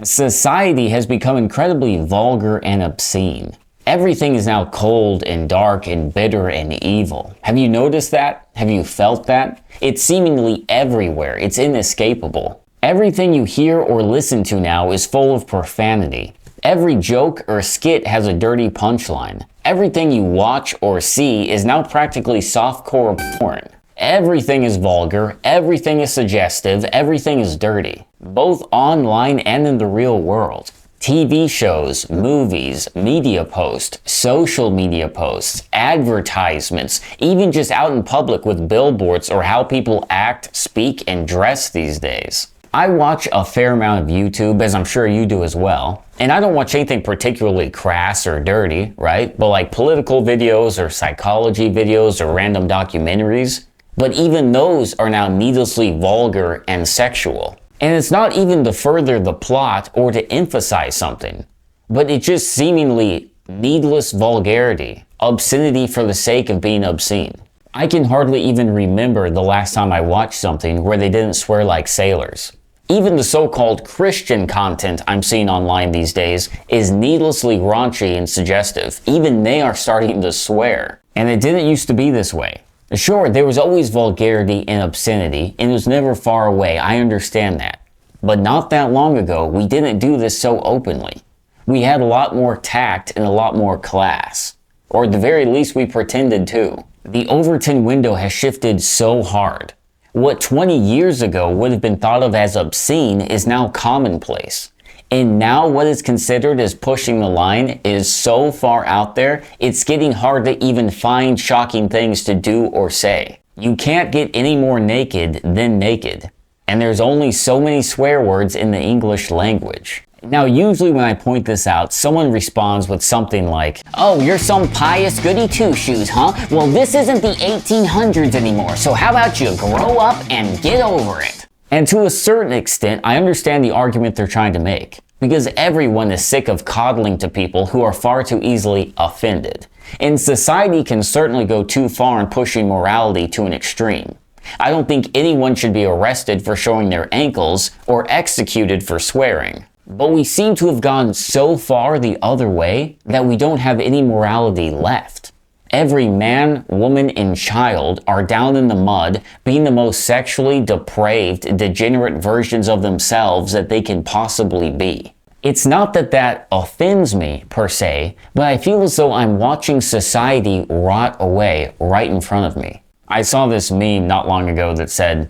Society has become incredibly vulgar and obscene. Everything is now cold and dark and bitter and evil. Have you noticed that? Have you felt that? It's seemingly everywhere. It's inescapable. Everything you hear or listen to now is full of profanity. Every joke or skit has a dirty punchline. Everything you watch or see is now practically softcore porn. Everything is vulgar, everything is suggestive, everything is dirty, both online and in the real world. TV shows, movies, media posts, social media posts, advertisements, even just out in public with billboards or how people act, speak, and dress these days. I watch a fair amount of YouTube, as I'm sure you do as well, and I don't watch anything particularly crass or dirty, right? But like political videos or psychology videos or random documentaries. But even those are now needlessly vulgar and sexual. And it's not even to further the plot or to emphasize something, but it's just seemingly needless vulgarity, obscenity for the sake of being obscene. I can hardly even remember the last time I watched something where they didn't swear like sailors. Even the so-called Christian content I'm seeing online these days is needlessly raunchy and suggestive. Even they are starting to swear. And it didn't used to be this way. Sure, there was always vulgarity and obscenity, and it was never far away, I understand that. But not that long ago, we didn't do this so openly. We had a lot more tact and a lot more class. Or at the very least, we pretended to. The Overton window has shifted so hard. What 20 years ago would have been thought of as obscene is now commonplace. And now what is considered as pushing the line is so far out there, it's getting hard to even find shocking things to do or say. You can't get any more naked than naked. And there's only so many swear words in the English language. Now, usually when I point this out, someone responds with something like, "Oh, you're some pious goody two-shoes, huh? Well, this isn't the 1800s anymore, so how about you grow up and get over it?" And to a certain extent, I understand the argument they're trying to make, because everyone is sick of coddling to people who are far too easily offended. And society can certainly go too far in pushing morality to an extreme. I don't think anyone should be arrested for showing their ankles or executed for swearing. But we seem to have gone so far the other way that we don't have any morality left. Every man, woman, and child are down in the mud, being the most sexually depraved, degenerate versions of themselves that they can possibly be. It's not that that offends me, per se, but I feel as though I'm watching society rot away right in front of me. I saw this meme not long ago that said,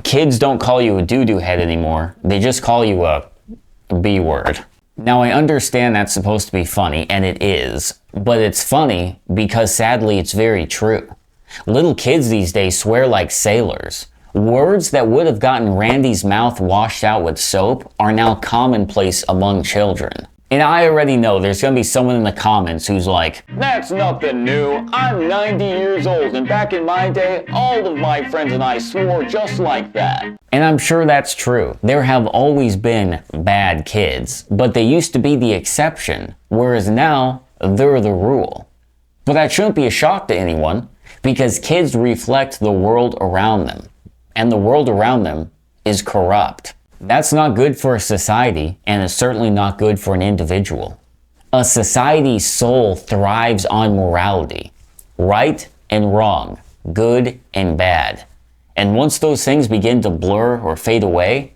"Kids don't call you a doo-doo head anymore, they just call you a B word." Now, I understand that's supposed to be funny, and it is, but it's funny because sadly it's very true. Little kids these days swear like sailors. Words that would have gotten Randy's mouth washed out with soap are now commonplace among children. And I already know there's gonna be someone in the comments who's like, "That's nothing new. I'm 90 years old, and back in my day, all of my friends and I swore just like that." And I'm sure that's true. There have always been bad kids, but they used to be the exception, whereas now, they're the rule. But that shouldn't be a shock to anyone, because kids reflect the world around them, and the world around them is corrupt. That's not good for a society, and it's certainly not good for an individual. A society's soul thrives on morality, right and wrong, good and bad. And once those things begin to blur or fade away,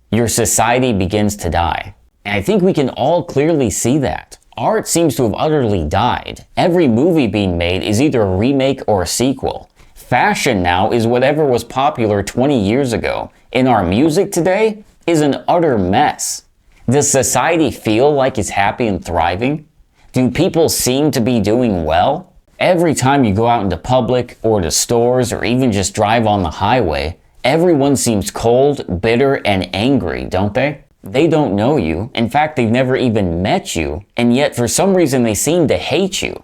your society begins to die. And I think we can all clearly see that. Art seems to have utterly died. Every movie being made is either a remake or a sequel. Fashion now is whatever was popular 20 years ago. And our music today is an utter mess. Does society feel like it's happy and thriving? Do people seem to be doing well? Every time you go out into public or to stores or even just drive on the highway, everyone seems cold, bitter, and angry, don't they? They don't know you. In fact, they've never even met you, and yet for some reason they seem to hate you.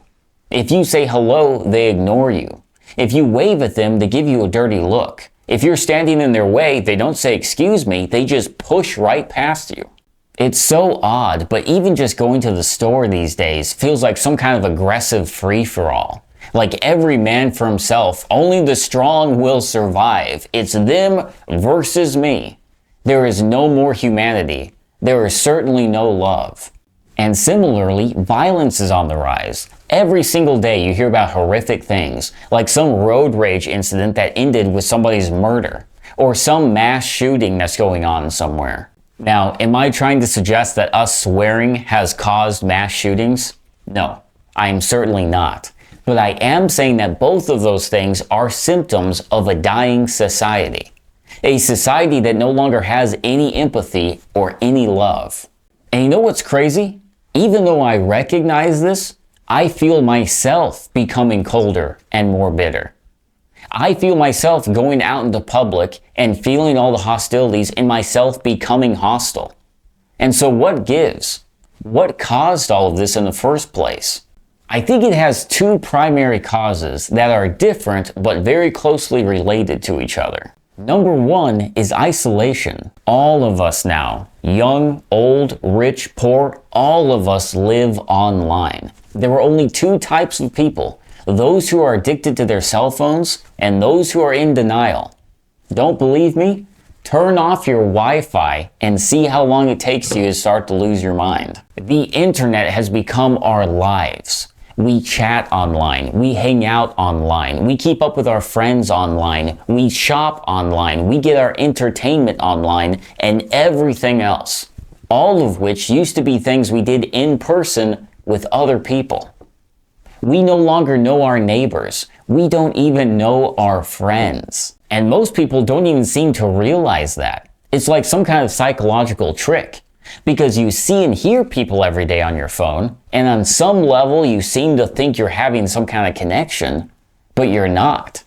If you say hello, they ignore you. If you wave at them, they give you a dirty look. If you're standing in their way, they don't say excuse me, they just push right past you. It's so odd, but even just going to the store these days feels like some kind of aggressive free-for-all. Like every man for himself, only the strong will survive. It's them versus me. There is no more humanity, There is certainly no love. And similarly, violence is on the rise. Every single day you hear about horrific things, like some road rage incident that ended with somebody's murder, or some mass shooting that's going on somewhere. Now, am I trying to suggest that us swearing has caused mass shootings? No, I am certainly not. But I am saying that both of those things are symptoms of a dying society. A society that no longer has any empathy or any love. And you know what's crazy? Even though I recognize this, I feel myself becoming colder and more bitter. I feel myself going out into public and feeling all the hostilities and myself becoming hostile. And so what gives? What caused all of this in the first place? I think it has two primary causes that are different but very closely related to each other. Number one is isolation. All of us now, young, old, rich, poor, all of us live online. There are only two types of people. Those who are addicted to their cell phones and those who are in denial. Don't believe me? Turn off your Wi-Fi and see how long it takes you to start to lose your mind. The internet has become our lives. We chat online, we hang out online, we keep up with our friends online, we shop online, we get our entertainment online, and everything else. All of which used to be things we did in person with other people. We no longer know our neighbors. We don't even know our friends. And most people don't even seem to realize that. It's like some kind of psychological trick. Because you see and hear people every day on your phone, and on some level you seem to think you're having some kind of connection, but you're not.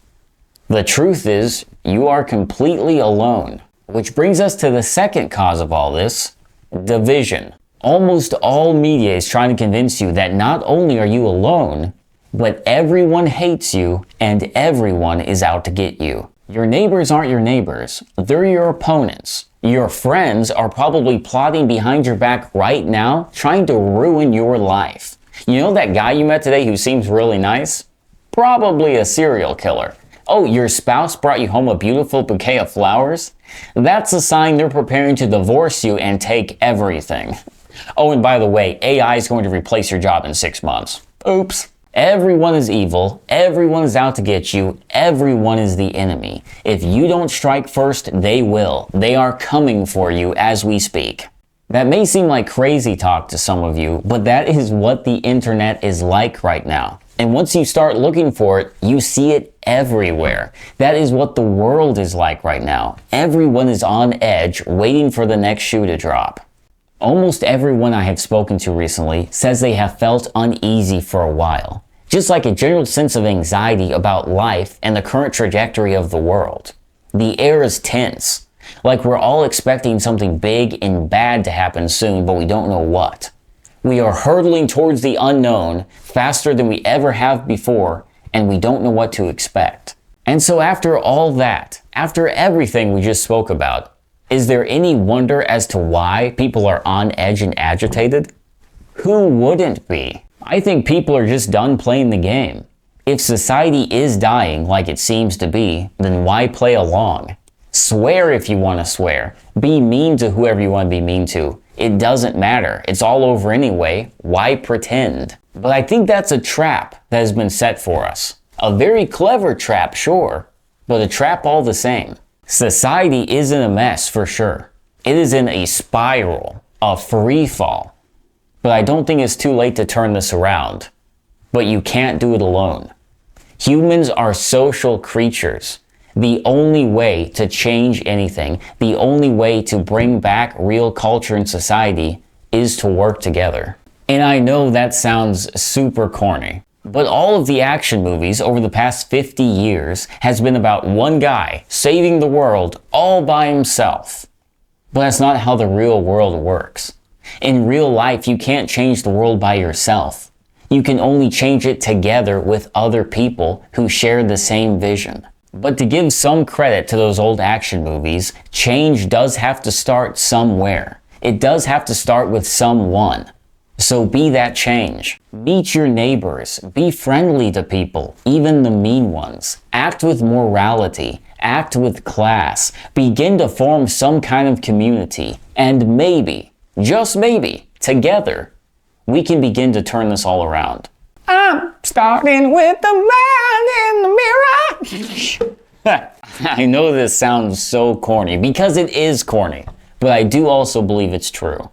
The truth is, you are completely alone. Which brings us to the second cause of all this, division. Almost all media is trying to convince you that not only are you alone, but everyone hates you and everyone is out to get you. Your neighbors aren't your neighbors, they're your opponents. Your friends are probably plotting behind your back right now, trying to ruin your life. You know that guy you met today who seems really nice? Probably a serial killer. Oh, your spouse brought you home a beautiful bouquet of flowers? That's a sign they're preparing to divorce you and take everything. Oh, and by the way, AI is going to replace your job in 6 months. Oops. Everyone is evil, everyone is out to get you, everyone is the enemy. If you don't strike first, they will. They are coming for you as we speak. That may seem like crazy talk to some of you, but that is what the internet is like right now. And once you start looking for it, you see it everywhere. That is what the world is like right now. Everyone is on edge, waiting for the next shoe to drop. Almost everyone I have spoken to recently says they have felt uneasy for a while. Just like a general sense of anxiety about life and the current trajectory of the world. The air is tense. Like we're all expecting something big and bad to happen soon, but we don't know what. We are hurtling towards the unknown faster than we ever have before, and we don't know what to expect. And so after all that, after everything we just spoke about, is there any wonder as to why people are on edge and agitated? Who wouldn't be? I think people are just done playing the game. If society is dying like it seems to be, then why play along? Swear if you want to swear. Be mean to whoever you want to be mean to. It doesn't matter. It's all over anyway. Why pretend? But I think that's a trap that has been set for us. A very clever trap, sure, but a trap all the same. Society is in a mess for sure. It is in a spiral, a free fall. But I don't think it's too late to turn this around. But you can't do it alone. Humans are social creatures. The only way to change anything, the only way to bring back real culture in society is to work together. And I know that sounds super corny. But all of the action movies over the past 50 years has been about one guy saving the world all by himself. But that's not how the real world works. In real life, you can't change the world by yourself. You can only change it together with other people who share the same vision. But to give some credit to those old action movies, change does have to start somewhere. It does have to start with someone. So be that change. Meet your neighbors. Be friendly to people, even the mean ones. Act with morality. Act with class. Begin to form some kind of community. And maybe, just maybe, together, we can begin to turn this all around. I'm starting with the man in the mirror. I know this sounds so corny, because it is corny, but I do also believe it's true.